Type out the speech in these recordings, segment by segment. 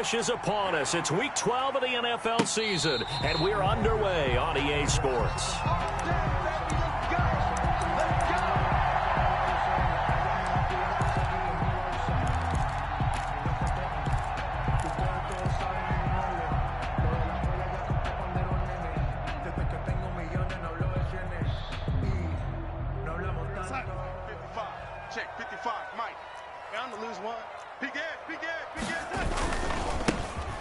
rush is upon us. It's Week 12 of the NFL season, and we're underway on EA Sports. Check 55, Mike. I'm to lose one.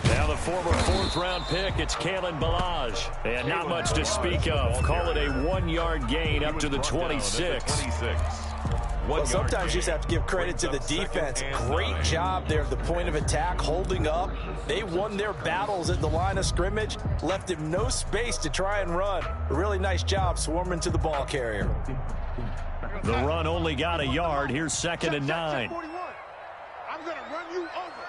Now the former fourth-round pick, it's Kalen Ballage. And not much to speak of. Call it a 1-yard gain up to the 26. Well, sometimes you just have to give credit to the defense. Great job there at the point of attack, holding up. They won their battles at the line of scrimmage, left him no space to try and run. A really nice job swarming to the ball carrier. The run only got a yard. Here's 2nd and 9. I'm going to run you over.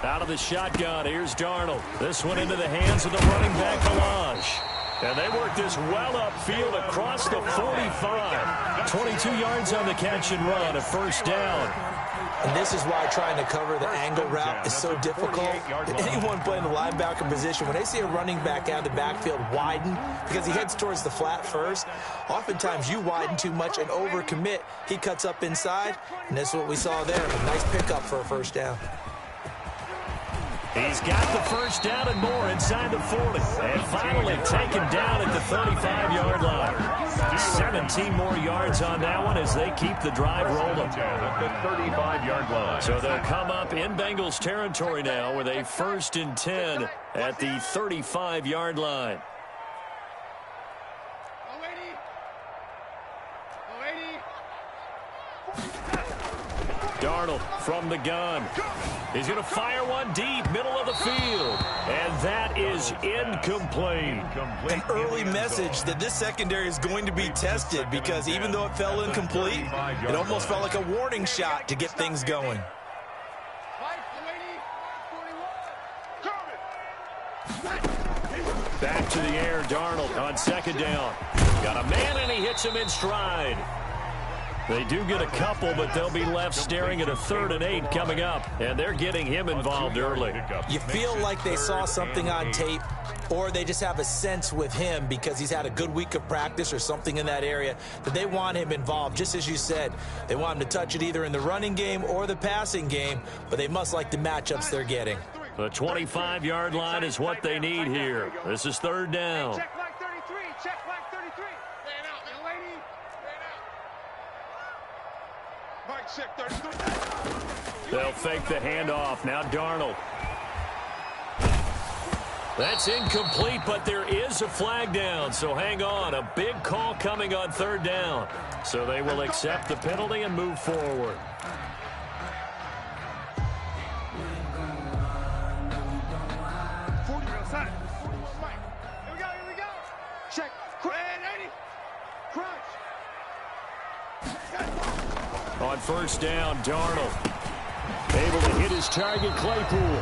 Out of the shotgun, here's Darnold. This one into the hands of the running back, Ballage. And they work this well upfield across the 45. 22 yards on the catch and run, a first down. And this is why trying to cover the angle route is so difficult. Anyone playing the linebacker position, when they see a running back out of the backfield widen, because he heads towards the flat first, oftentimes you widen too much and overcommit. He cuts up inside, and that's what we saw there. A nice pickup for a first down. He's got the first down and more inside the 40. And finally taken down at the 35-yard line. 17 more yards on that one as they keep the drive rolling. At the 35-yard line. So they'll come up in Bengals territory now with a 1st and 10 at the 35-yard line. Darnold from the gun. He's going to fire one deep, middle of the field. And that is incomplete. An early message that this secondary is going to be tested, because even though it fell incomplete, it almost felt like a warning shot to get things going. Back to the air, Darnold on 2nd down. Got a man, and he hits him in stride. They do get a couple, but they'll be left staring at a 3rd and 8 coming up. And they're getting him involved early. You feel like they saw something on tape, or they just have a sense with him because he's had a good week of practice or something in that area that they want him involved. Just as you said, they want him to touch it either in the running game or the passing game, but they must like the matchups they're getting. The 25-yard line is what they need here. This is 3rd down. Check flag 33. Check flag 33. Man out, man, lady. Man out. Mike, check 33. They'll fake the handoff. Now Darnold. That's incomplete, but there is a flag down, so hang on. A big call coming on 3rd down. So they will accept the penalty and move forward. Check. On 1st down, Darnold. Able to hit his target, Claypool.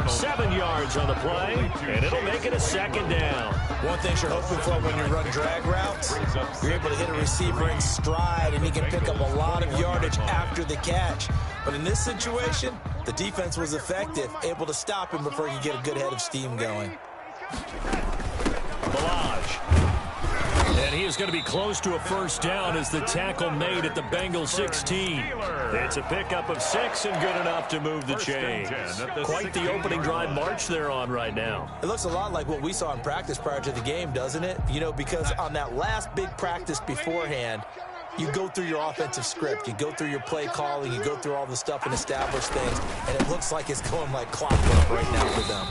7 yards on the play, and it'll make it a 2nd down. One thing you're hoping for when you run drag routes, you're able to hit a receiver in stride, and he can pick up a lot of yardage after the catch. But in this situation, the defense was effective, able to stop him before he could get a good head of steam going. Ballage. And he is going to be close to a 1st down as the tackle made at the Bengals 16. It's a pickup of 6 and good enough to move the chains. Quite the opening drive march they're on right now. It looks a lot like what we saw in practice prior to the game, doesn't it? You know, because on that last big practice beforehand, you go through your offensive script, you go through your play calling, you go through all the stuff and establish things, and it looks like it's going like clockwork right now for them.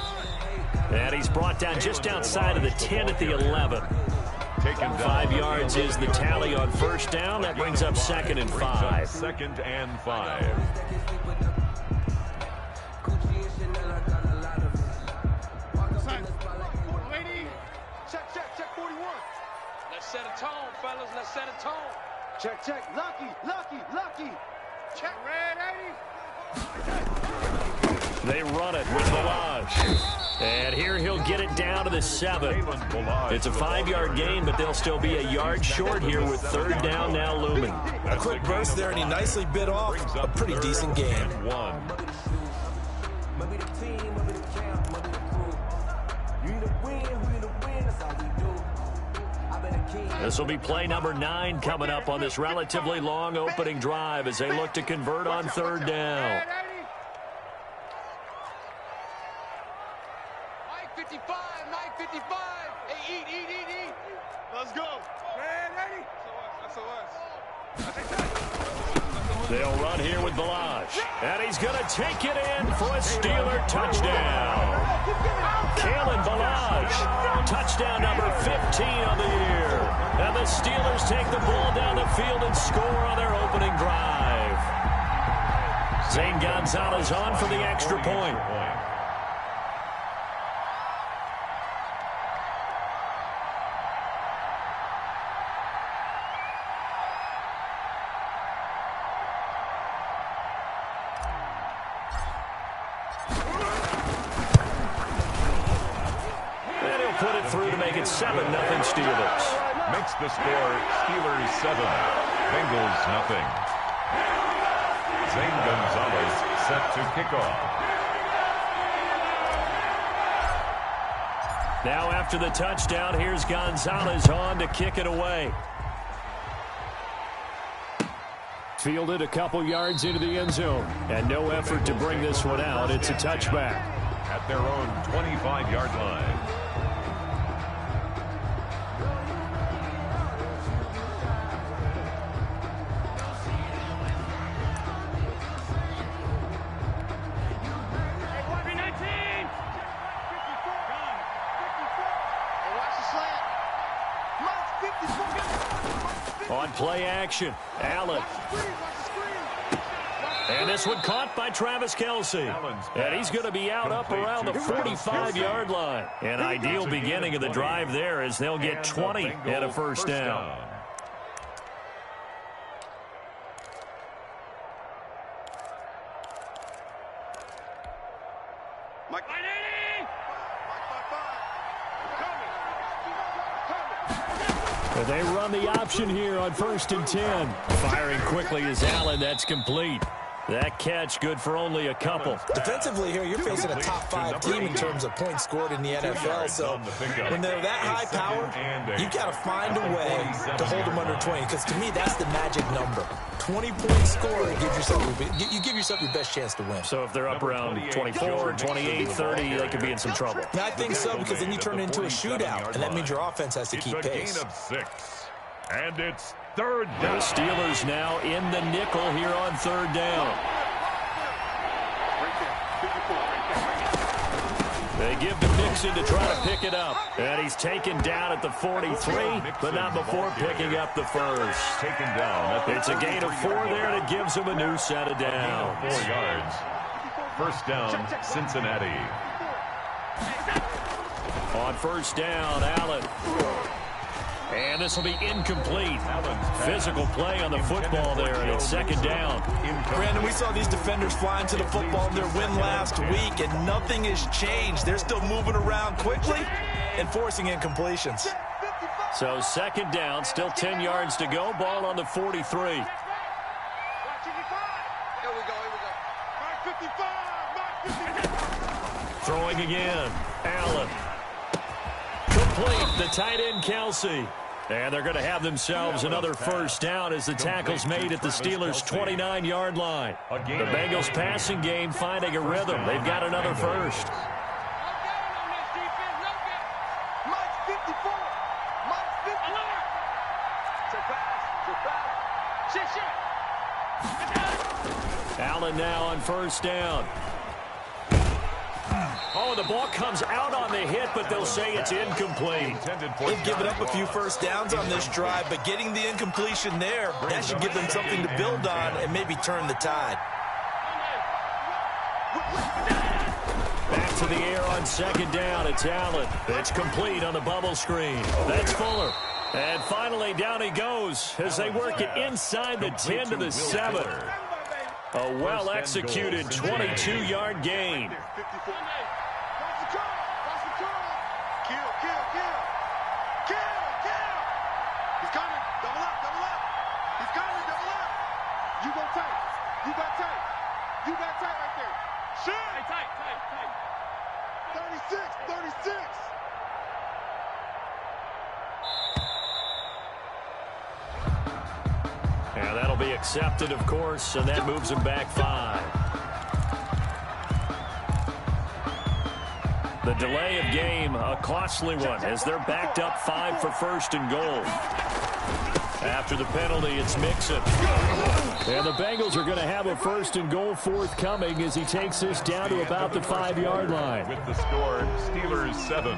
And he's brought down just outside of the 10 at the 11. 5 yards is the tally on 1st down. That brings up 2nd and 5. 2nd and 5. Check 41. Let's set a tone, fellas. Let's set a tone. Check. Lucky. Check. Red 80. They run it with Ballage. And here he'll get it down to the 7. It's a 5-yard gain, but they'll still be a yard short here with 3rd down now looming. A quick burst there, and he nicely bit off a pretty decent gain. This will be play number 9 coming up on this relatively long opening drive as they look to convert on 3rd down. Mike 55, Mike 55. Hey, eat. Let's go. They'll run here with Balazs. And he's going to take it in for a Steeler touchdown. Kalen Balazs, touchdown number 15 on the year. And the Steelers take the ball down the field and score on their opening drive. Zane Gonzalez on for the extra point. Put it through to make it 7-0 Steelers. Makes the score Steelers 7, Bengals 0. Zane Gonzalez set to kick off. Now after the touchdown, here's Gonzalez on to kick it away. Fielded a couple yards into the end zone. And no effort to bring this one out. It's a touchback. At their own 25-yard line. On play action, Allen. And this one caught by Travis Kelce. And he's going to be out up around the 45-yard line. An ideal beginning of the drive there as they'll get 20 and a first down. They run the option here on 1st and 10. Firing quickly is Allen. That's complete. That catch good for only a couple. Defensively here, you're facing a top 5 team in terms of points scored in the NFL. So when they're that high powered, you've got to find a way to hold them under 20. Because to me, that's the magic number. 20-point score, you give yourself your best chance to win. So if they're up around 24, 28, 30, they could be in some trouble. I think so, because then you turn it into a shootout, and that means your offense has to keep pace. It's a gain of 6. And it's 3rd down. The Steelers now in the nickel here on 3rd down. They give to Mixon to try to pick it up. And he's taken down at the 43, but not before picking up the first. Taken down. It's a gain of 4 there that gives him a new set of downs. 4 yards. First down, Cincinnati. On 1st down, Allen. And this will be incomplete. Physical play on the football there, and it's 2nd down. Brandon, we saw these defenders flying to the football in their win last week, and nothing has changed. They're still moving around quickly and forcing incompletions. So 2nd down, still 10 yards to go. Ball on the 43. Here we go. Mark 55. Throwing again. Allen. Complete. The tight end, Kelce. And they're going to have themselves another first down as the tackle's made at the Steelers' 29-yard line. The Bengals passing game finding a rhythm. They've got another first. Allen now on 1st down. Oh, the ball comes out on the hit, but they'll say it's incomplete. They've given up a few first downs on this drive, but getting the incompletion there, that should give them something to build on and maybe turn the tide. Back to the air on 2nd down. It's Allen. It's complete on the bubble screen. That's Fuller. And finally, down he goes as they work it inside the 10 to the 7. A well-executed 22-yard gain. He's coming. Double up. He's coming. Double up. You go tight. You got tight. You got tight right there. Shoot. Hey, tight. 36. And that'll be accepted, of course, and that moves him back 5. The delay of game, a costly one, as they're backed up 5 for first and goal. After the penalty, it's Mixon. And the Bengals are going to have a first and goal forthcoming as he takes this down to about the 5-yard line. With the score, Steelers 7,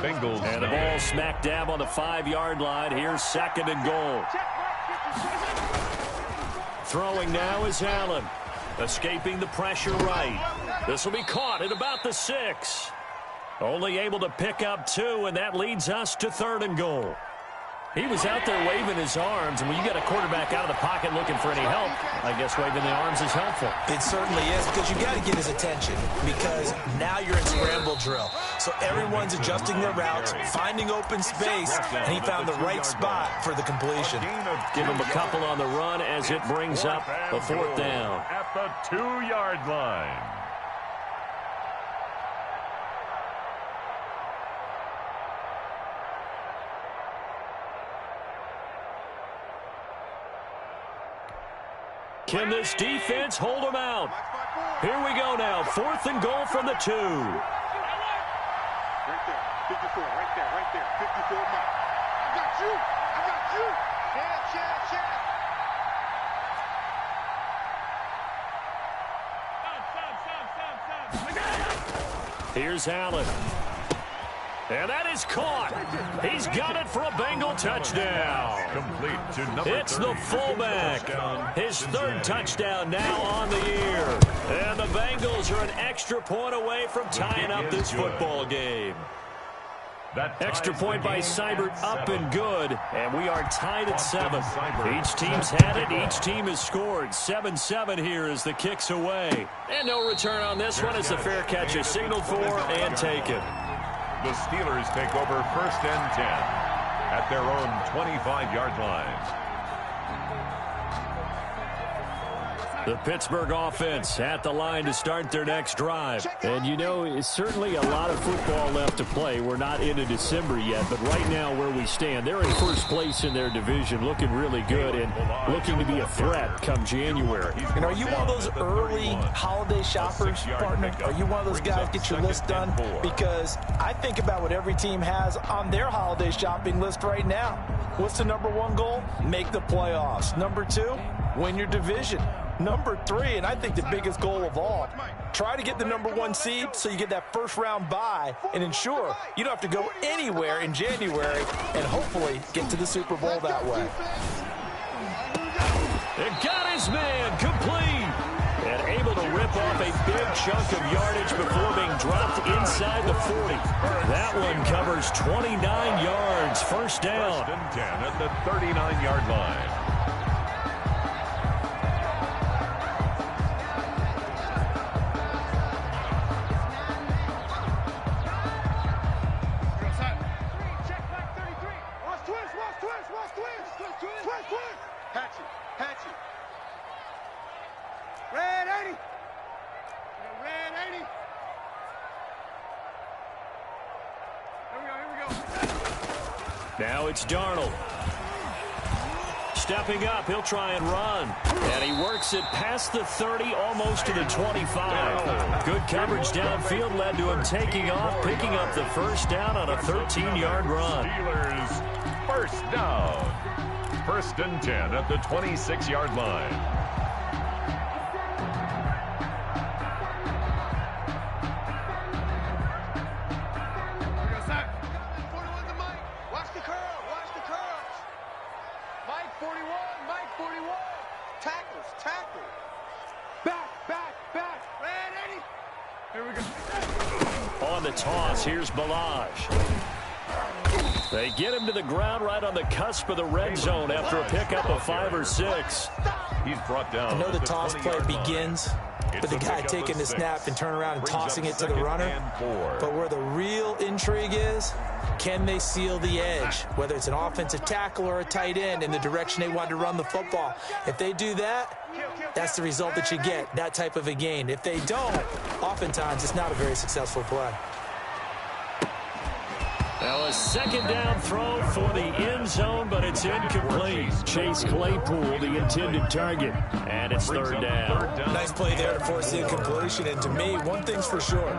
Bengals 9. And the ball smack dab on the 5-yard line. Here's second and goal. Throwing now is Allen. Escaping the pressure right. This will be caught at about the 6. Only able to pick up 2, and that leads us to third and goal. He was out there waving his arms, and when you get a quarterback out of the pocket looking for any help, I guess waving the arms is helpful. It certainly is, because you got to get his attention, because now you're in scramble drill. So everyone's adjusting their routes, finding open space, and he found the right spot for the completion. Give him a couple on the run as it brings up the 4th down. At the 2-yard line. Can this defense hold them out? Here we go now. 4th and goal from the 2. Right there. 54. Right there. 54. Mike. I got you. Stop. Here's Allen. And that is caught. He's got it for a Bengal touchdown. Complete to number It's the fullback. His 3rd touchdown now on the year. And the Bengals are an extra point away from tying up this football game. Extra point by Seibert up and good. And we are tied at 7. Each team's had it. Each team has scored. 7-7 here as the kick's away. And no return on this one as the fair catch is signaled for and taken. The Steelers take over 1st and 10 at their own 25-yard line. The Pittsburgh offense at the line to start their next drive. And, you know, it's certainly a lot of football left to play. We're not into December yet, but right now where we stand, they're in first place in their division, looking really good and looking to be a threat come January. And are you one of those early holiday shoppers, partner? Are you one of those guys get your list done? Because I think about what every team has on their holiday shopping list right now. What's the number 1 goal? Make the playoffs. Number 2, win your division. Number 3, and I think the biggest goal of all, try to get the number 1 seed so you get that first-round bye and ensure you don't have to go anywhere in January and hopefully get to the Super Bowl that way. It got his man complete and able to rip off a big chunk of yardage before being dropped inside the 40. That one covers 29 yards. First down. 1st and 10 at the 39-yard line. Hatchet. Red 80. Red 80. Here we go. Now it's Darnold. Stepping up, he'll try and run. And he works it past the 30, almost to the 25. Good coverage downfield led to him taking off, picking up the first down on a 13-yard run. Steelers first down. 1st and 10 at the 26-yard line. Watch the curls. Mike 41. Tackle. Back. Red 80. Here we go. On the toss, here's Balazs. They get him to the ground right on the cusp of the red zone after a pickup of 5 or 6. He's brought down. I know the toss play begins with the guy taking the snap and turn around and tossing it to the runner. But where the real intrigue is can they seal the edge, whether it's an offensive tackle or a tight end, in the direction they want to run the football. If they do that, that's the result that you get, that type of a gain. If they don't, oftentimes it's not a very successful play. Now a second down throw for the end zone, but it's incomplete. Chase Claypool, the intended target, and it's third down. Nice play there to force the incompletion, and to me, one thing's for sure.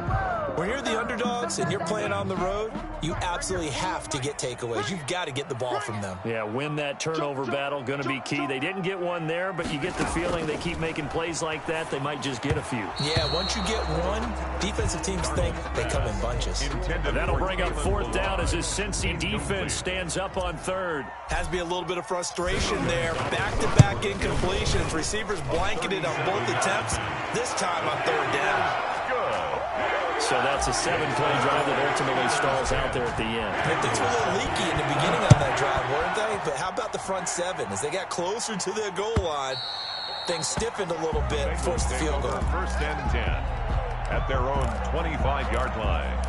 When you're the underdogs and you're playing on the road, you absolutely have to get takeaways. You've got to get the ball from them. Yeah, win that turnover battle, going to be key. They didn't get one there, but you get the feeling they keep making plays like that, they might just get a few. Yeah, once you get one, defensive teams think they come in bunches. That'll bring up fourth down as this Cincy defense stands up on third. Has to be a little bit of frustration there. Back-to-back incompletions. Receivers blanketed on both attempts, this time on third down. So that's a 7-play drive that ultimately stalls out there at the end. And things were a little leaky in the beginning on that drive, weren't they? But how about the front seven? As they got closer to their goal line, things stiffened a little bit, forced the field goal. First and 10 at their own 25-yard line.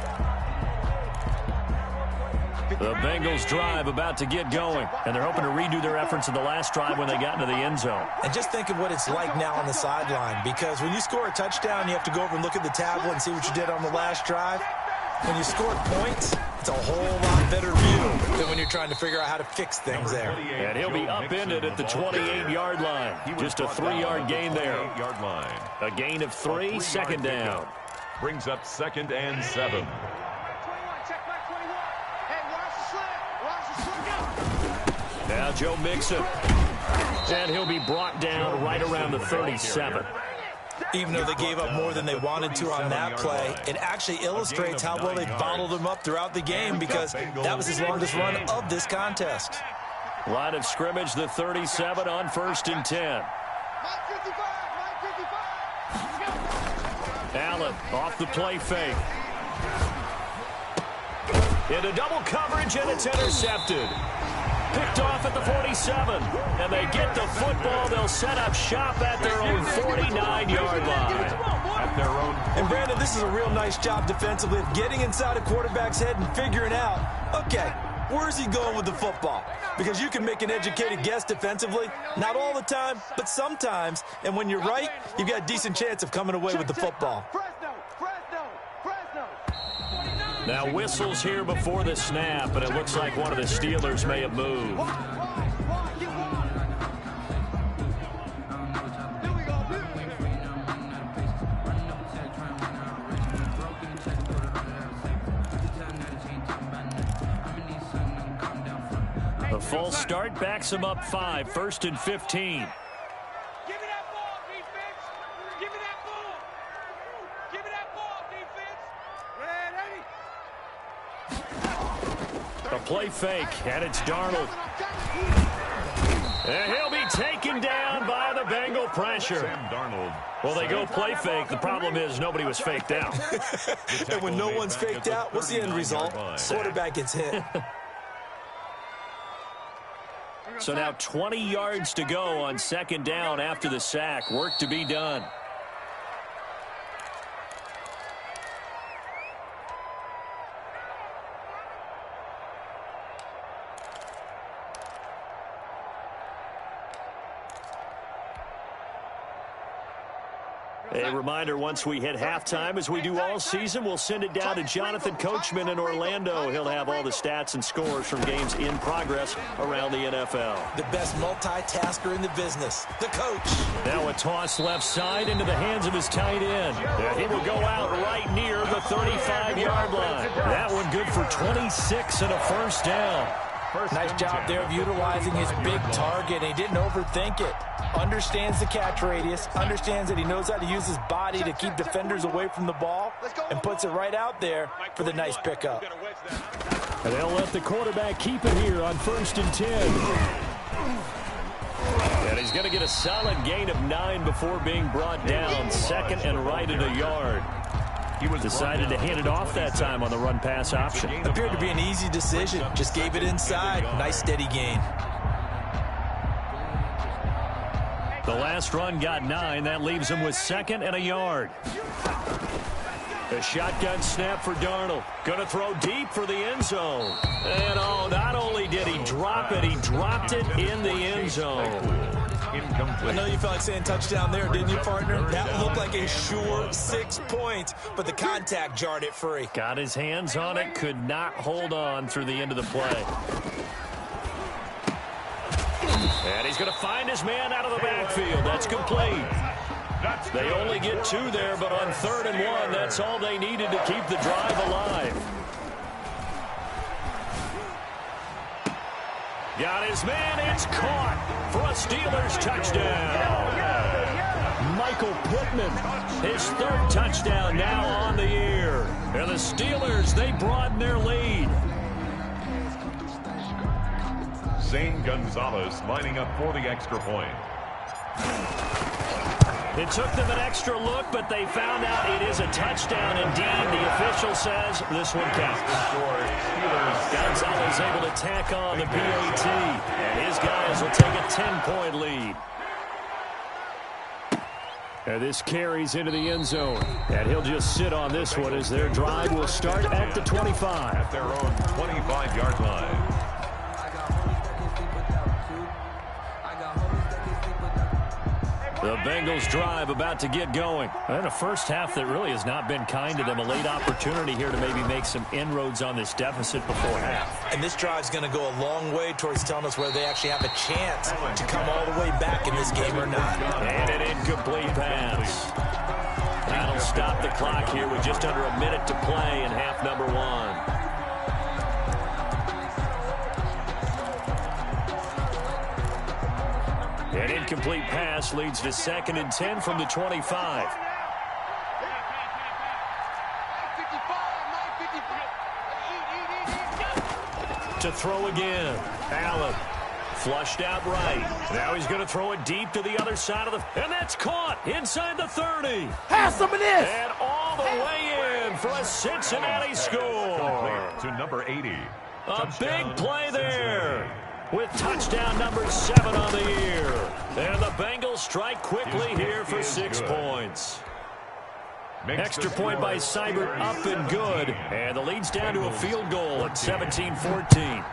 The Bengals drive about to get going, and they're hoping to redo their efforts in the last drive when they got into the end zone. And just think of what it's like now on the sideline, because when you score a touchdown, you have to go over and look at the tablet and see what you did on the last drive. When you scored points, it's a whole lot better view than when you're trying to figure out how to fix things there. And he'll be upended at the 28-yard line. Just a 3-yard gain there. A gain of 3, second down. Brings up 2nd and 7. Now Joe Mixon. And he'll be brought down right around the 37. Even though they gave up more than they wanted to on that play, it actually illustrates how well they bottled them up throughout the game, because that was his longest run of this contest. Line of scrimmage, the 37 on 1st and 10. Allen off the play fake. Into double coverage, and it's intercepted. Picked off at the 47, and they get the football. They'll set up shop at their own 49-yard line. And Brandon, this is a real nice job defensively of getting inside a quarterback's head and figuring out, okay, where's he going with the football? Because you can make an educated guess defensively, not all the time, but sometimes. And when you're right, you've got a decent chance of coming away with the football. Now whistles here before the snap, and it looks like one of the Steelers may have moved. The false start backs him up 5, 1st and 15. A play fake, and it's Darnold. And he'll be taken down by the Bengal pressure. Well, they go play fake. The problem is nobody was faked out. And when no one's faked out, what's the end result? Quarterback gets hit. So now 20 yards to go on 2nd down after the sack. Work to be done. A reminder, once we hit halftime, as we do all season, we'll send it down to Jonathan Coachman in Orlando. He'll have all the stats and scores from games in progress around the NFL. The best multitasker in the business, the coach. Now a toss left side into the hands of his tight end. He will go out right near the 35-yard line. That one good for 26 and a first down. Nice job there of utilizing his big target. He didn't overthink it. Understands the catch radius, understands that he knows how to use his body to keep defenders away from the ball, and puts it right out there for the nice pickup. And they'll let the quarterback keep it here on 1st and 10. And he's going to get a solid gain of 9 before being brought down. 2nd and right at a yard. He was decided to hand it off that time on the run-pass option. Appeared to be an easy decision. Just gave it inside. Nice steady gain. The last run got 9. That leaves him with 2nd and a yard. A shotgun snap for Darnold. Going to throw deep for the end zone. And, oh, not only did he drop it, he dropped it in the end zone. I know you felt like saying touchdown there, didn't you, partner? That looked like a sure 6 points, but the contact jarred it free. Got his hands on it, could not hold on through the end of the play. And he's going to find his man out of the backfield. That's complete. They only get 2 there, but on 3rd and 1, that's all they needed to keep the drive alive. Got his man. It's caught for a Steelers touchdown. Michael Pittman, his 3rd touchdown now on the year. And the Steelers, they broaden their lead. Zane Gonzalez lining up for the extra point. It took them an extra look, but they found out it is a touchdown indeed. The official says this one counts. Gonzalez able to tack on the PAT, and his guys will take a 10-point lead. And this carries into the end zone, and he'll just sit on this one as their drive will start at the 25. At their own 25-yard line. The Bengals drive about to get going. And a first half that really has not been kind to them. A late opportunity here to maybe make some inroads on this deficit before half. And this drive's going to go a long way towards telling us whether they actually have a chance to come all the way back in this game or not. And an incomplete pass. That'll stop the clock here with just under a minute to play in half number 1. An incomplete pass leads to 2nd and 10 from the 25. To throw again. Allen flushed out right. Now he's going to throw it deep to the other side of the... And that's caught inside the 30. Have some of this. And all the way in for a Cincinnati score. To number 80. A big play there, with touchdown number 7 on the year. And the Bengals strike quickly here for 6 points. Extra point by Seibert up and good. And the lead's down to a field goal at 17-14.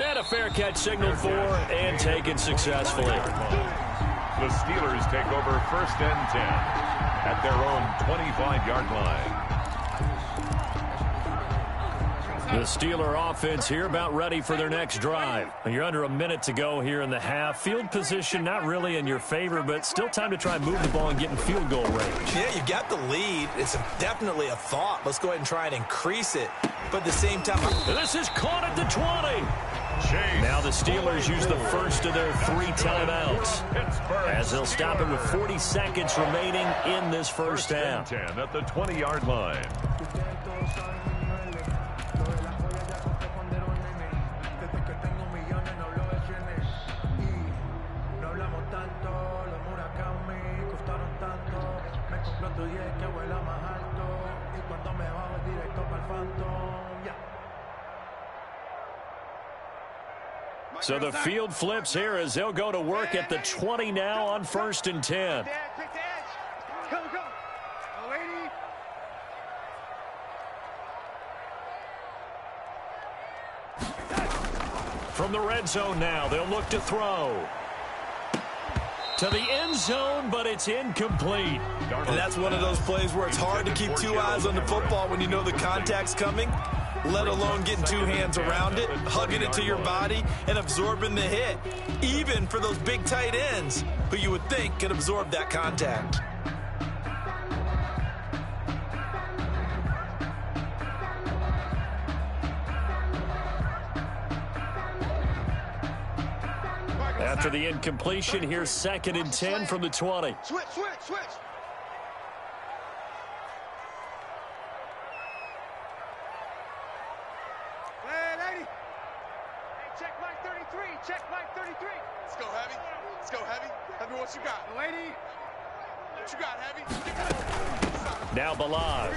And a fair catch signaled for and taken successfully. The Steelers take over 1st and 10 at their own 25-yard line. The Steeler offense here about ready for their next drive. You're under a minute to go here in the half. Field position not really in your favor, but still time to try and move the ball and get in field goal range. Yeah, you've got the lead. It's definitely a thought. Let's go ahead and try and increase it. But at the same time... This is caught at the 20. Now the Steelers use the first of their 3 timeouts, as they'll stop it with 40 seconds remaining in this first half. 10 at the 20-yard line. So the field flips here as they'll go to work at the 20 now on 1st and 10. From the red zone now, they'll look to throw. To the end zone, but it's incomplete. And that's one of those plays where it's hard to keep 2 eyes on the football when you know the contact's coming, let alone getting 2 hands around it, hugging it to your body, and absorbing the hit. Even for those big tight ends, who you would think could absorb that contact. After the incompletion, here's 2nd and 10 from the 20. Switch. Hey, lady. Hey, check Mike 33. Check Mike 33. Let's go, Heavy. Heavy, what you got? Lady. What you got, Heavy? Now Balaj.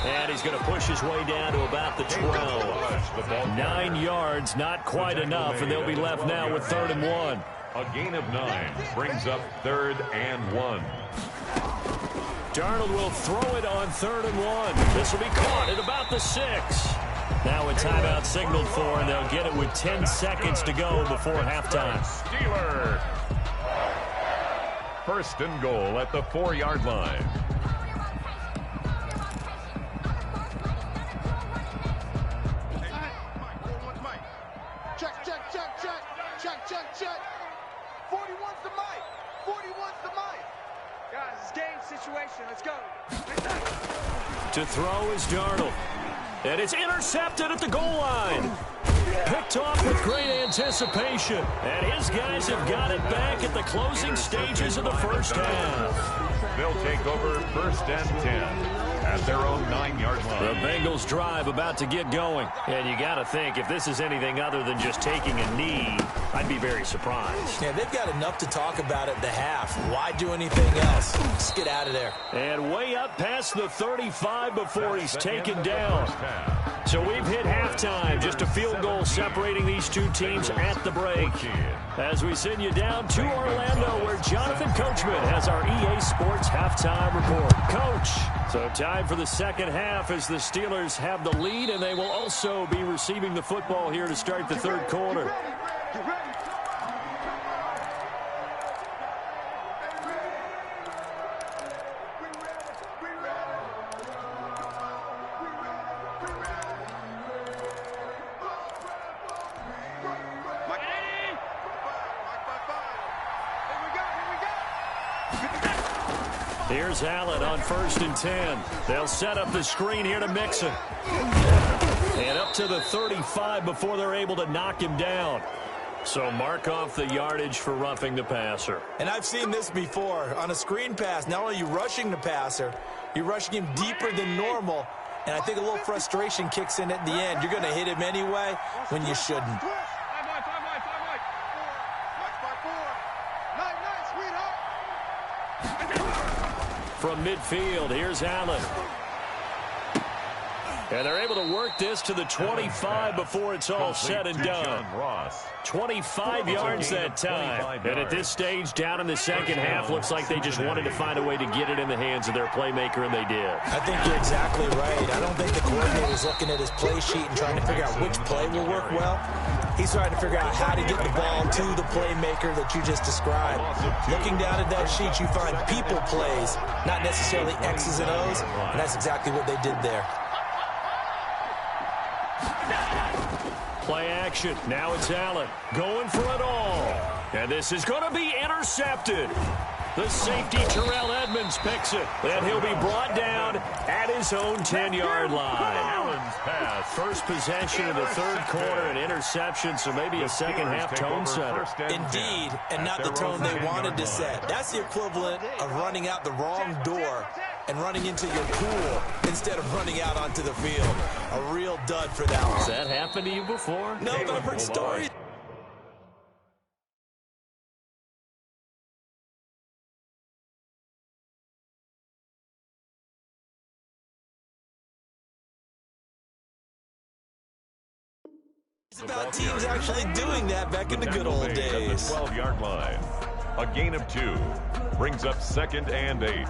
And he's going to push his way down to about the 12. 9 yards, not quite enough, and they'll be left now with 3rd and 1. A gain of 9 brings up 3rd and 1. Darnold will throw it on 3rd and 1. This will be caught at about the 6. Now a timeout signaled for, and they'll get it with 10 seconds to go before halftime. Steeler. 1st and goal at the 4-yard line. Check. 41's the mic. 41's the mic. Guys, it's game situation. Let's go. To throw is Darnold. And it's intercepted at the goal line. Picked off with great anticipation. And his guys have got it back at the closing stages of the first half. They'll take over 1st and 10 at their own 9-yard line. The Bengals drive about to get going. And you got to think, if this is anything other than just taking a knee, I'd be very surprised. Yeah, they've got enough to talk about at the half. Why do anything else? Just get out of there. And way up past the 35 before he's taken down. So we've hit halftime. Just a field goal separating these two teams at the break. As we send you down to Orlando, where Jonathan Coachman has our EA Sports halftime report. Coach, so time for the second half as the Steelers have the lead, and they will also be receiving the football here to start the third quarter. Get ready. Here's Allen on 1st and 10. They'll set up the screen here to Mixon. And up to the 35 before they're able to knock him down. So mark off the yardage for roughing the passer. And I've seen this before. On a screen pass, not only are you rushing the passer, you're rushing him deeper than normal. And I think a little frustration kicks in at the end. You're going to hit him anyway when you shouldn't. From midfield, here's Allen. And they're able to work this to the 25 before it's all said and done. 25 yards that time. And at this stage, down in the second half, looks like they just wanted to find a way to get it in the hands of their playmaker, and they did. I think you're exactly right. I don't think the coordinator's looking at his play sheet and trying to figure out which play will work well. He's trying to figure out how to get the ball to the playmaker that you just described. Looking down at that sheet, you find people plays, not necessarily X's and O's, and that's exactly what they did there. Play action. Now it's Allen going for it all. And this is going to be intercepted. The safety, Terrell Edmonds, picks it. And he'll be brought down at his own 10-yard line. Allen's pass. First possession of the third quarter, an interception, so maybe a second-half tone setter. Indeed, and not the tone they wanted to set. That's the equivalent of running out the wrong door and running into your pool instead of running out onto the field. A real dud for that one. Has that happened to you before? No, but I've heard stories. It's about teams actually doing that back in the good old days. At the 12-yard line. A gain of 2 brings up 2nd and 8.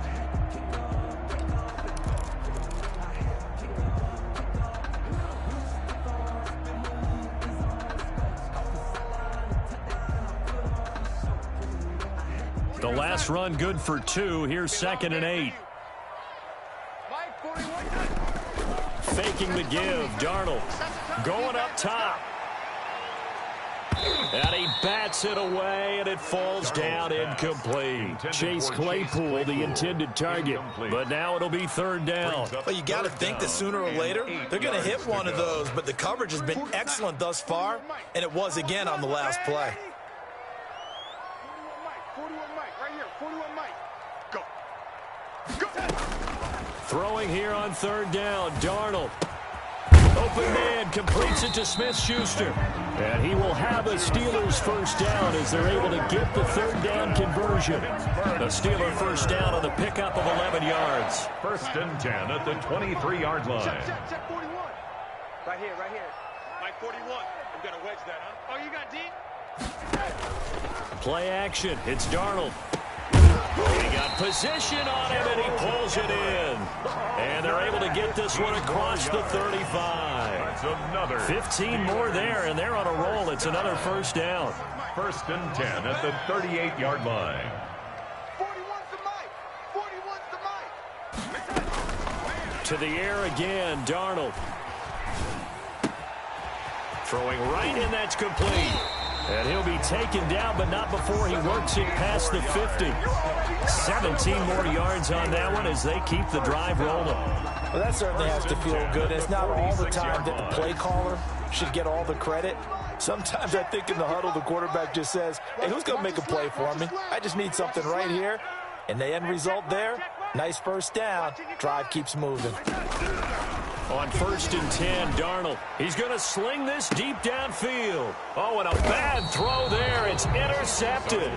The last run good for 2. Here's 2nd and 8. Faking the give. Darnold going up top. And he bats it away, and it falls down incomplete. Chase Claypool, the intended target. But now it'll be 3rd down. Well, you got to think that sooner or later, they're going to hit one of those. But the coverage has been excellent thus far, and it was again on the last play. 41 Mike, right here. 41 Mike. Go. Throwing here on 3rd down, Darnold. Open man completes it to Smith-Schuster. And he will have a Steelers first down as they're able to get the 3rd down conversion. A Steeler first down on the pickup of 11 yards. 1st and 10 at the 23-yard line. Check 41. Right here. Mike 41. I'm going to wedge that, huh? Oh, you got deep? play action. It's Darnold. He got position on him, and he pulls it in. And they're able to get this one across the 35. 15 more there, and they're on a roll. It's another first down. First and 10 at the 38-yard line. 41's the mic. 41's the mic. To the air again, Darnold. Throwing right, and that's complete. And he'll be taken down, but not before he works it past the 50. 17 more yards on that one as they keep the drive rolling. Well, that certainly has to feel good. It's not all the time that the play caller should get all the credit. Sometimes I think in the huddle, the quarterback just says, hey, who's going to make a play for me? I just need something right here. And the end result there, nice first down. Drive keeps moving. On first and 10, Darnold. He's going to sling this deep downfield. Oh, and a bad throw there. It's intercepted.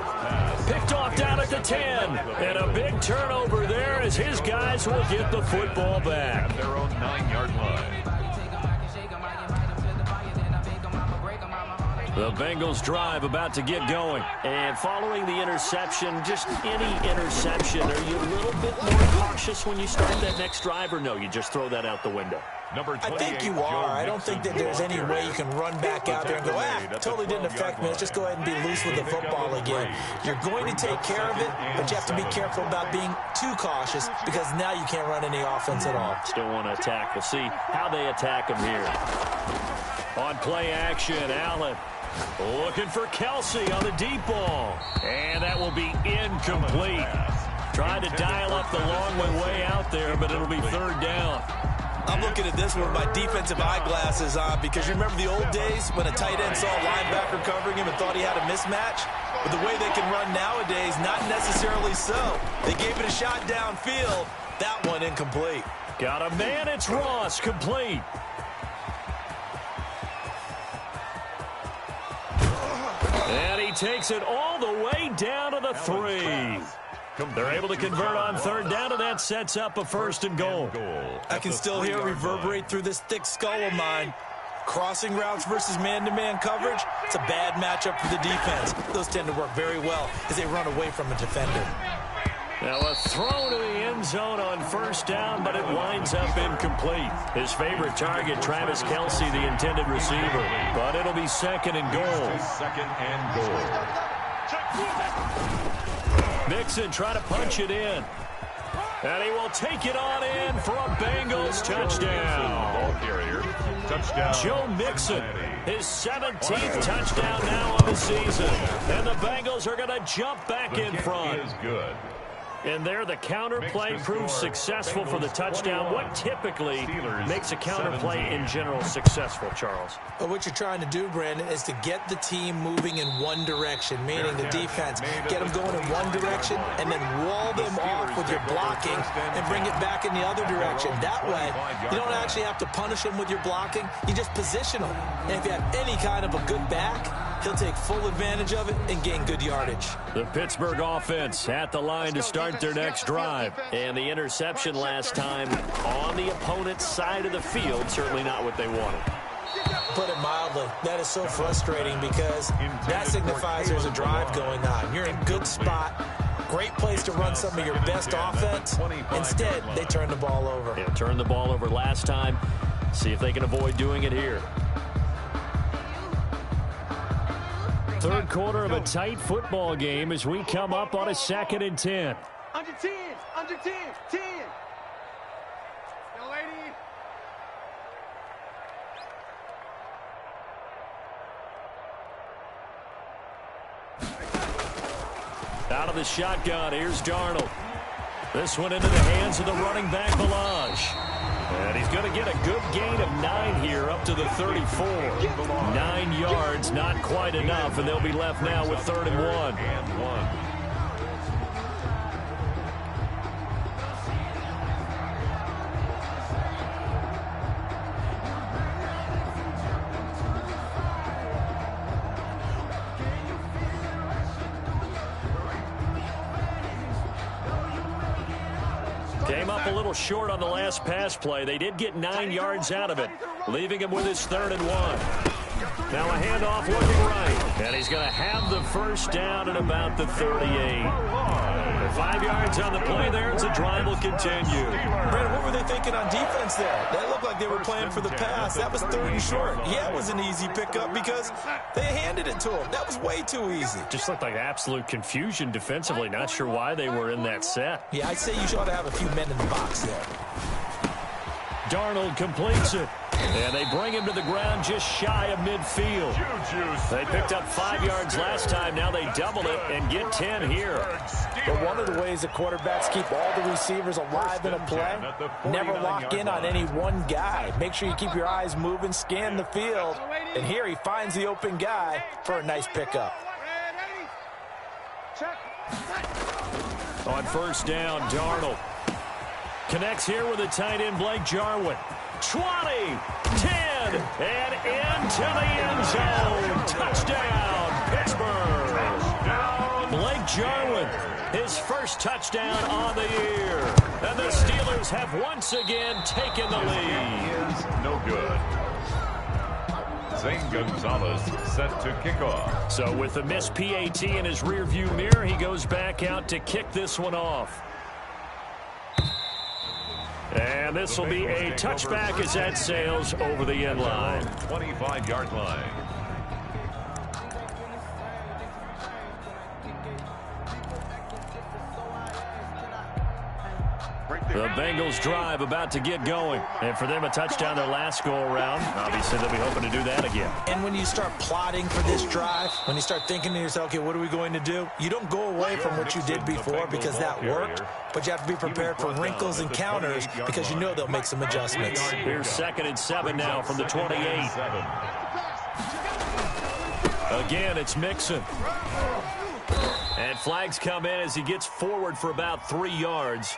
Picked off down at the 10. And a big turnover there as his guys will get the football back. At their own 9-yard line. The Bengals drive about to get going. And following the interception, just any interception, are you a little bit more cautious when you start that next drive, or no, you just throw that out the window? I think you are. I don't think that there's any way you can run back out there and go, totally didn't affect me. Let's just go ahead and be loose with the football again. You're going to take care of it, but you have to be careful about being too cautious because now you can't run any offense at all. Still want to attack. We'll see how they attack him here. On play action, Allen. Looking for Kelsey on the deep ball. And that will be incomplete. Trying to dial up the long way out there, but it'll be third down. I'm looking at this with my defensive eyeglasses on because you remember the old days when a tight end saw a linebacker covering him and thought he had a mismatch? But the way they can run nowadays, not necessarily so. They gave it a shot downfield. That one incomplete. Got a man, it's Ross, complete. And he takes it all the way down to the 3. They're able to convert on third down, and that sets up a first and goal. I can still hear it reverberate through this thick skull of mine. Crossing routes versus man-to-man coverage, it's a bad matchup for the defense. Those tend to work very well as they run away from a defender. Now a throw to the end zone on first down, but it winds up incomplete. His favorite target, Travis Kelsey, the intended receiver. But it'll be second and goal. Second and goal. Mixon trying to punch it in. And he will take it on in for a Bengals touchdown. Ball carrier. Touchdown. Joe Mixon, his 17th touchdown now on the season. And the Bengals are going to jump back in front. Is good. And there, the counter play proves successful for the touchdown. What typically makes a counter play in general successful, Charles? But what you're trying to do, Brandon, is to get the team moving in one direction, meaning the defense. Get them going in one direction and then wall them off with your blocking and bring it back in the other direction. That way, you don't actually have to punish them with your blocking. You just position them. And if you have any kind of a good back, he'll take full advantage of it and gain good yardage. The Pittsburgh offense at the line to start their next drive. And the interception last time on the opponent's side of the field, certainly not what they wanted. Put it mildly, that is so frustrating because that signifies there's a drive going on. You're in a good spot, great place to run some of your best offense. Instead, they turn the ball over. Yeah, turned the ball over last time. See if they can avoid doing it here. Third quarter of a tight football game as we come up on a 2nd and 10. Under 10, under 10, 10. Young lady. Out of the shotgun, here's Darnold. This one into the hands of the running back, Balaj. And he's going to get a good gain of 9 here up to the 34. 9 yards, not quite enough, and they'll be left now with 3rd and 1. Came up a little short on the last pass play. They did get 9 yards out of it, leaving him with his 3rd and 1. Now a handoff looking right. And he's going to have the first down at about the 38. 5 yards on the play there as the drive will continue. Brandon, what were they thinking on defense there? That looked like they were playing for the pass. That was 3rd and short. Yeah, it was an easy pickup because they handed it to him. That was way too easy. Just looked like absolute confusion defensively. Not sure why they were in that set. Yeah, I'd say you ought to have a few men in the box there. Darnold completes it. And they bring him to the ground just shy of midfield. They picked up 5 yards last time. Now they double it and get 10 here. But one of the ways that quarterbacks keep all the receivers alive in a play, never lock in on any one guy. Make sure you keep your eyes moving, scan the field. And here he finds the open guy for a nice pickup. On first down, Darnold connects here with the tight end, Blake Jarwin. 20, 10, and into the end zone. Touchdown, Pittsburgh. Blake Jarwin, his first touchdown on the year. And the Steelers have once again taken the lead. Is no good. Zane Gonzalez set to kick off. So with a missed PAT in his rearview mirror, he goes back out to kick this one off. And this will be a touchback as that sails over the end line. 25-yard line. The Bengals drive about to get going. And for them, a touchdown their last go-around. Obviously, they'll be hoping to do that again. And when you start plotting for this drive, when you start thinking to yourself, okay, what are we going to do? You don't go away from what you did before because that worked. But you have to be prepared for wrinkles and counters because you know they'll make some adjustments. Here's 2nd and 7 now from the 28. Again, it's Mixon. And flags come in as he gets forward for about 3 yards.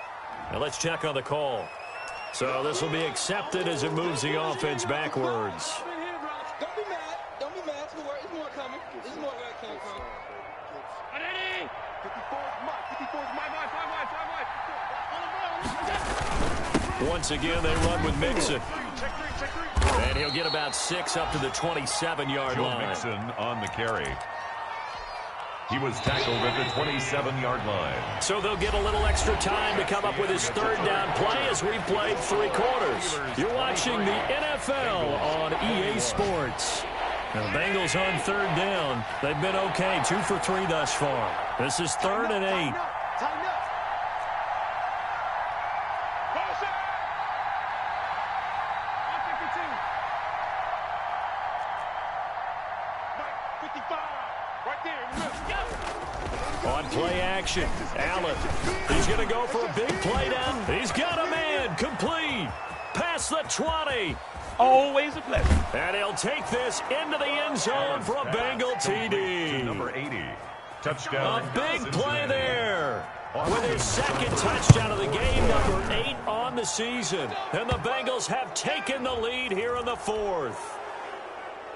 Now let's check on the call. So this will be accepted as it moves the offense backwards. Don't be mad. Don't be mad. It's more coming. This is more where it came from. 54's Once again, they run with Mixon. And he'll get about 6 up to the 27-yard line. Mixon on the carry. He was tackled at the 27-yard line. So they'll get a little extra time to come up with his 3rd down play as we've played 3 quarters. You're watching the NFL on EA Sports. Now, the Bengals on 3rd down. They've been okay, 2 for 3 thus far. This is 3rd and 8. On play action, Allen. He's going to go for a big play down. He's got a man. Complete. Past the 20. Always a pleasure. And he'll take this into the end zone for a Bengal TD. Number 80. Touchdown. A big play there. With his 2nd touchdown of the game, number 8 on the season. And the Bengals have taken the lead here in the 4th.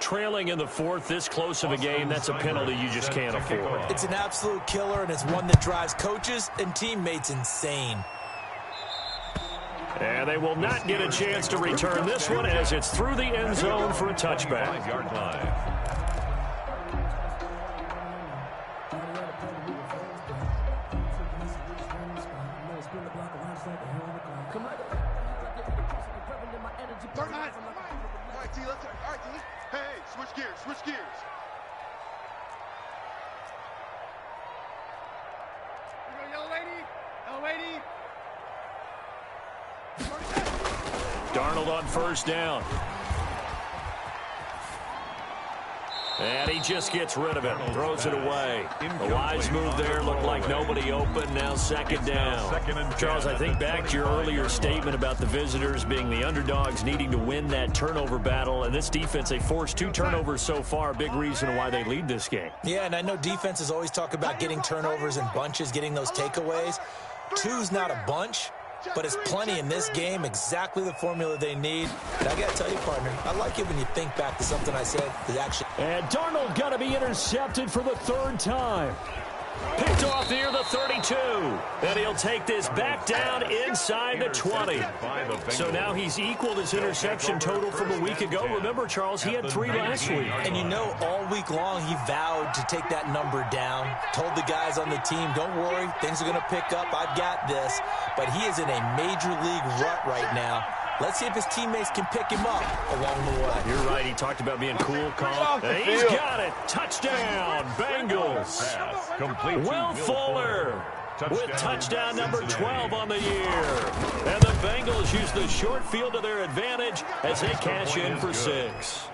Trailing in the 4th, this close of a game, that's a penalty you just can't afford. It's an absolute killer, and it's one that drives coaches and teammates insane. And they will not get a chance to return this one as it's through the end zone for a touchback. 5-yard line. Switch gears. Here we go, yellow lady. Darnold on first down. And he just gets rid of it. Throws it away. A wise move there. Looked like nobody open. Now 2nd down. Charles, I think back to your earlier statement about the visitors being the underdogs needing to win that turnover battle. And this defense, they forced 2 turnovers so far. Big reason why they lead this game. Yeah, and I know defenses always talk about getting turnovers in bunches, getting those takeaways. 2's not a bunch, but it's plenty in this game, exactly the formula they need. And I got to tell you, partner, I like it when you think back to something I said. And Darnold got to be intercepted for the 3rd time. Picked off near the 32. And he'll take this back down inside the 20. So now he's equaled his interception total from a week ago. Remember, Charles, he had 3 last week. And you know, all week long he vowed to take that number down. Told the guys on the team, don't worry, things are going to pick up. I've got this. But he is in a major league rut right now. Let's see if his teammates can pick him up along the way. You're right. He talked about being cool, calm. He's got it. Touchdown, Bengals. Will Fuller with touchdown number 12 on the year. And the Bengals use the short field to their advantage as they cash in for 6.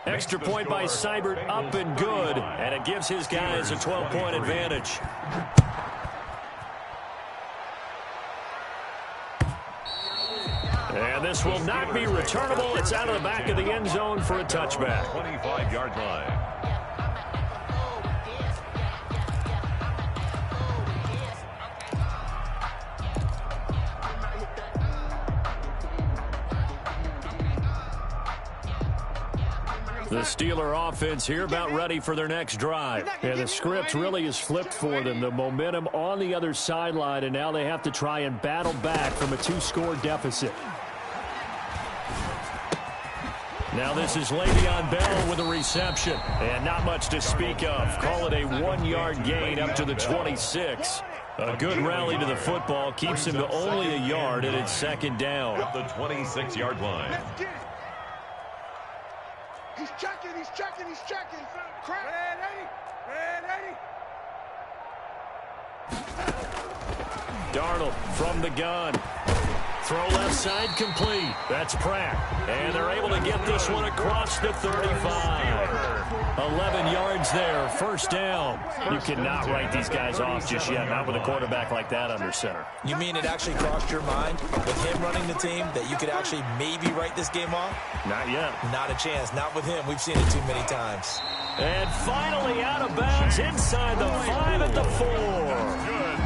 Extra point by Seibert up and good. And it gives his guys a 12-point advantage. And this will not be returnable. It's out of the back of the end zone for a touchback. 25-yard line. The Steeler offense here about ready for their next drive. And the script really is flipped for them. The momentum on the other sideline, and now they have to try and battle back from a 2-score deficit. Now this is Le'Veon Bell with a reception. And not much to speak of. Call it a 1-yard gain up to the 26. A good rally to the football. Keeps him to only a yard, and it's second down. At the 26-yard line. He's checking, he's checking, he's checking. Crap. Red 80. Darnold from the gun. Throw left side complete. That's Pratt. And they're able to get this one across the 35. 11 yards there. First down. You cannot write these guys off just yet. Not with a quarterback like that under center. You mean it actually crossed your mind with him running the team that you could actually maybe write this game off? Not yet. Not a chance. Not with him. We've seen it too many times. And finally out of bounds inside the 5 at the 4.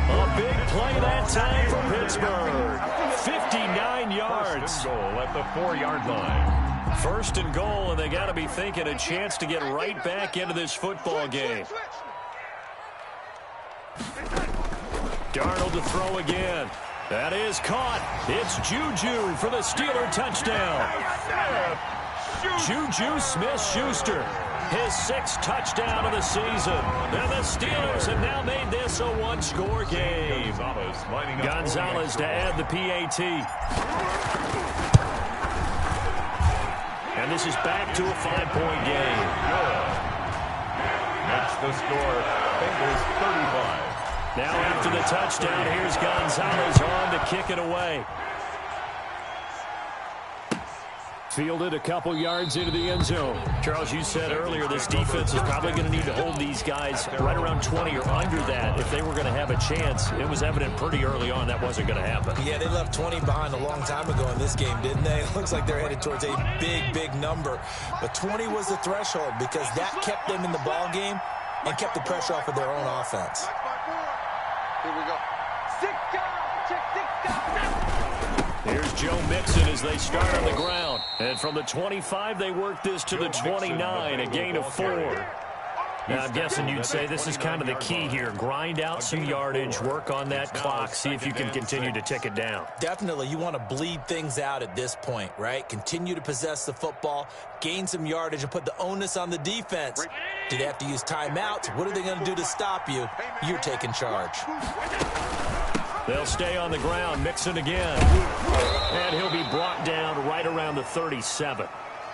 A big play that time for Pittsburgh. 59 yards. Goal at the 4-yard line. First and goal, and they got to be thinking a chance to get right back into this football game. Darnold to throw again. That is caught. It's Juju for the Steeler touchdown. Juju Smith-Schuster, his 6th touchdown of the season. And the Steelers have now made this a 1-score game. Gonzalez to add the PAT. And this is back to a 5-point game. That's the score. Bengals 35. Now after the touchdown, here's Gonzalez on to kick it away. Fielded a couple yards into the end zone. Charles, you said earlier this defense is probably going to need to hold these guys right around 20 or under that if they were going to have a chance. It was evident pretty early on that wasn't going to happen. Yeah, they left 20 behind a long time ago in this game, didn't they? It looks like they're headed towards a big, big number. But 20 was the threshold because that kept them in the ball game and kept the pressure off of their own offense. Here we go. 6 down. Check 6 down. Here's Joe Mixon as they start on the ground. And from the 25, they work this to the 29, a gain of 4. Now, I'm guessing you'd say this is kind of the key here. Grind out some yardage, work on that clock, see if you can continue to tick it down. Definitely. You want to bleed things out at this point, right? Continue to possess the football, gain some yardage, and put the onus on the defense. Do they have to use timeouts? What are they going to do to stop you? You're taking charge. They'll stay on the ground. Mixon again. And he'll be brought down right around the 37.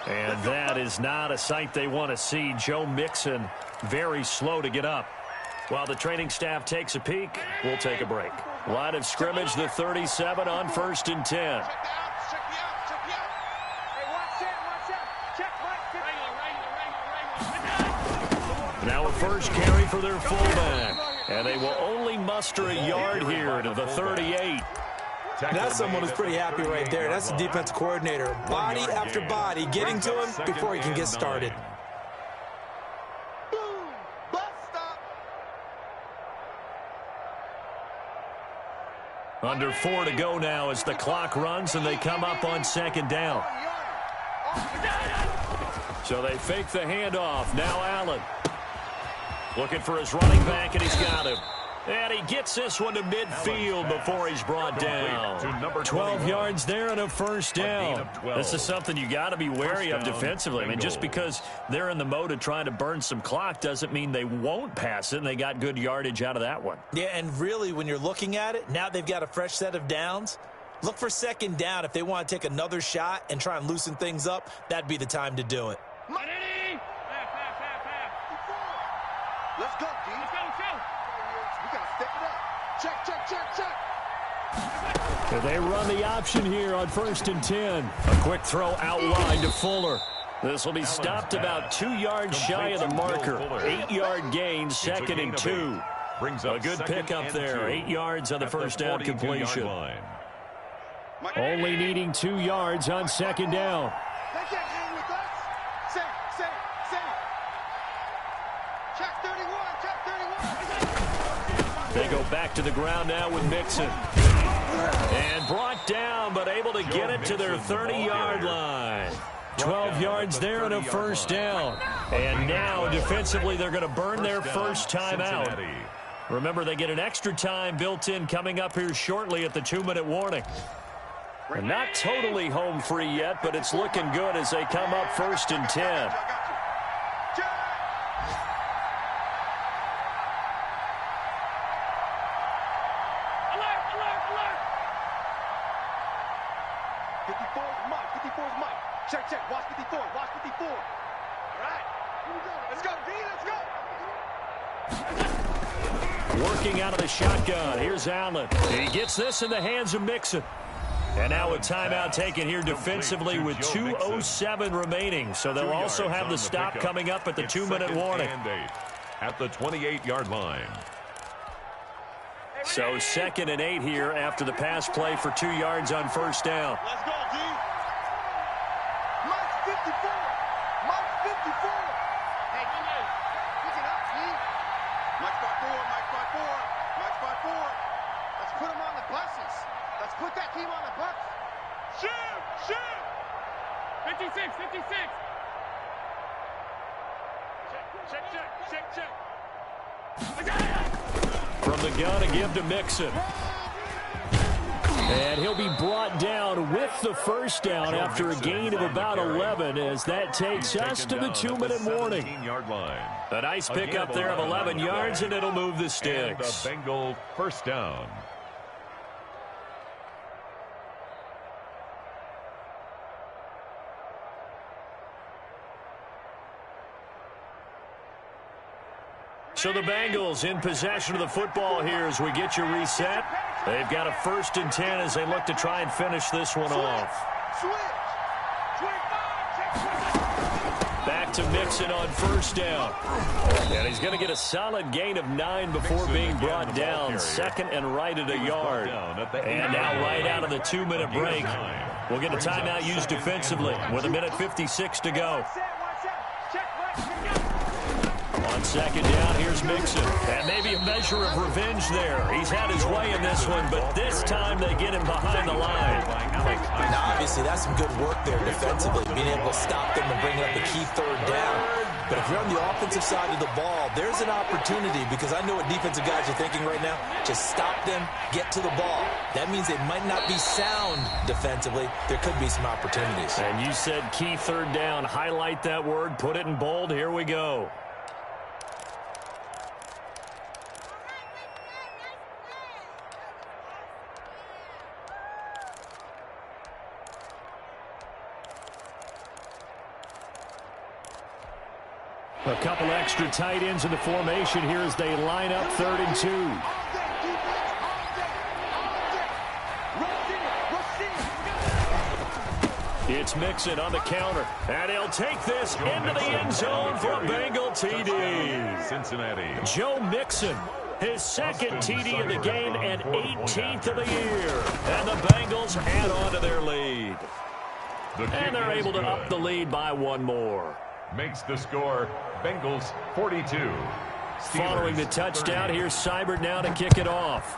And that is not a sight they want to see. Joe Mixon very slow to get up. While the training staff takes a peek, we'll take a break. Line of scrimmage, the 37 on 1st and 10. Now a first carry for their fullback. And they will only muster a yard here to the 38. That's someone who's pretty happy right there. That's the defensive coordinator. Body after body, getting to him before he can get started. Under 4 to go now as the clock runs and they come up on 2nd down. So they fake the handoff. Now Allen. Looking for his running back, and he's got him. And he gets this one to midfield before he's brought down. 12 yards there and a first down. This is something you got to be wary of defensively. I mean, just because they're in the mode of trying to burn some clock doesn't mean they won't pass it, and they got good yardage out of that one. Yeah, and really, when you're looking at it, now they've got a fresh set of downs. Look for second down. If they want to take another shot and try and loosen things up, that'd be the time to do it. Let's go, D. Let's go. We got to step it up. Check. And they run the option here on 1st and 10. A quick throw out wide to Fuller. This will be stopped about 2 yards shy of the marker. 8-yard gain, 2nd and 2. A good pickup there. 8 yards on the first down completion. Only needing 2 yards on 2nd down. They can't hang with us. Say. Check 31. They go back to the ground now with Mixon. And brought down, but able to get it to their 30-yard line. 12 yards there and a first down. And now, defensively, they're going to burn their first time out. Remember, they get an extra time built in coming up here shortly at the 2-minute warning. And not totally home free yet, but it's looking good as they come up 1st and 10. Check. Watch 54. All right. Here we go. Let's go, D. Let's go. Working out of the shotgun. Here's Allen. He gets this in the hands of Mixon. And now a timeout taken here defensively with 2:07 remaining. So they'll also have the stop coming up at the 2-minute warning. At the 28-yard line. So 2nd and 8 here after the pass play for 2 yards on first down. Let's go, D. Mike's 54. Hey, D. Pick it up, D. Mike's by 4. Let's put him on the buses. Let's put that team on the bus. Shoot. 56. Check. From the gun, a give to Mixon. And he'll be brought down with the first down after a gain of about 11 as that takes us to the 2-minute warning. A nice pickup there of 11 yards, and it'll move the sticks. And the Bengal first down. So the Bengals in possession of the football here as we get you reset. They've got a 1st and 10 as they look to try and finish this one off. Back to Mixon on first down. And he's going to get a solid gain of 9 before being brought down. 2nd and right at a yard. And now right out of the 2-minute break, we'll get a timeout used defensively with 1:56 to go. On 2nd down, here's Mixon. And maybe a measure of revenge there. He's had his way in this one, but this time they get him behind the line. Now, obviously, that's some good work there defensively, being able to stop them and bring up the key 3rd down. But if you're on the offensive side of the ball, there's an opportunity because I know what defensive guys are thinking right now. Just stop them, get to the ball. That means they might not be sound defensively. There could be some opportunities. And you said key 3rd down. Highlight that word. Put it in bold. Here we go. A couple extra tight ends in the formation here as they line up 3rd and 2. It's Mixon on the counter, and he'll take this into the end zone for a Bengal TD. Cincinnati. Joe Mixon, his 2nd TD of the game and 18th of the year. And the Bengals add on to their lead. And they're able to up the lead by 1 more. Makes the score Bengals 42. Following the touchdown, here's Seibert now to kick it off.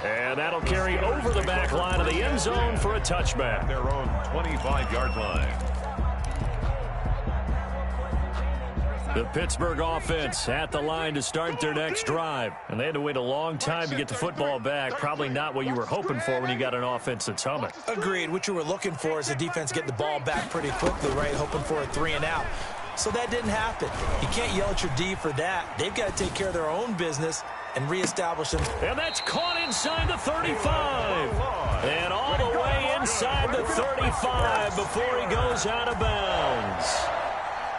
And that'll carry over the back line of the end zone for a touchback. Their own 25-yard line. The Pittsburgh offense at the line to start their next drive. And they had to wait a long time to get the football back. Probably not what you were hoping for when you got an offense that's humming. Agreed. What you were looking for is the defense getting the ball back pretty quickly, right? Hoping for a 3-and-out. So that didn't happen. You can't yell at your D for that. They've got to take care of their own business and reestablish them. And that's caught inside the 35. And all the way inside the 35 before he goes out of bounds.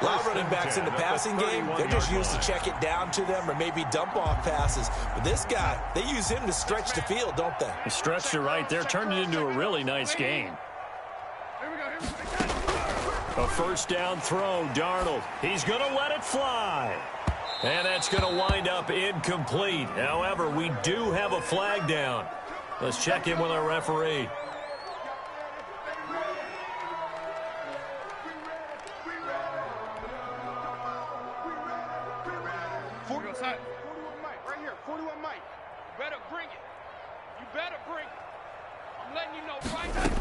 A lot of running backs in the passing game, they're just used to check it down to them or maybe dump off passes. But this guy, they use him to stretch the field, don't they? He stretched it right there, turned it into a really nice game. A first down throw, Darnold. He's going to let it fly. And that's going to wind up incomplete. However, we do have a flag down. Let's check in with our referee. Right here, 41 Mike. You better bring it. You better bring it. I'm letting you know right now.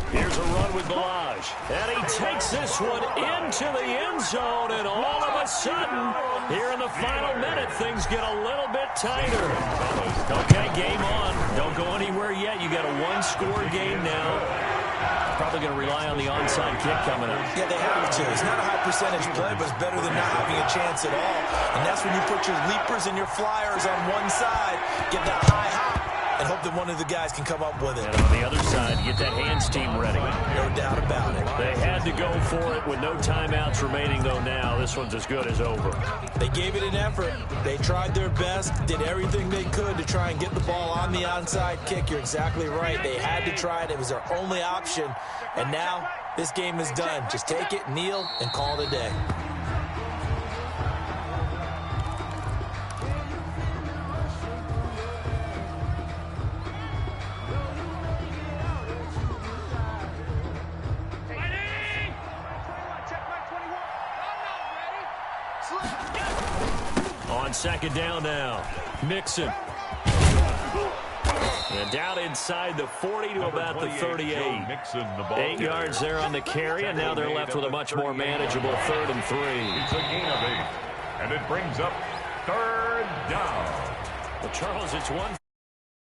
Here's a run with Balaj. And he takes this one into the end zone. And all of a sudden, here in the final minute, things get a little bit tighter. Okay, game on. Don't go anywhere yet. You got a one-score game now. Probably going to rely on the onside kick coming up. Yeah, they have to. It's not a high percentage play, but it's better than not having a chance at all. And that's when you put your leapers and your flyers on one side, get that high hop, and hope that one of the guys can come up with it. And on the other side, get that hands team ready. No doubt about it. They had to go for it with no timeouts remaining, though now. This one's as good as over. They gave it an effort. They tried their best, did everything they could to try and get the ball on the onside kick. You're exactly right. They had to try it. It was their only option. And now, this game is done. Just take it, kneel, and call it a day. On second down now, Mixon. And down inside the 40 to about the 38. 8 yards there on the carry, and now they're left with a much more manageable 3rd and 3. It's a gain of 8, and it brings up 3rd down. Well, Charles, it's one.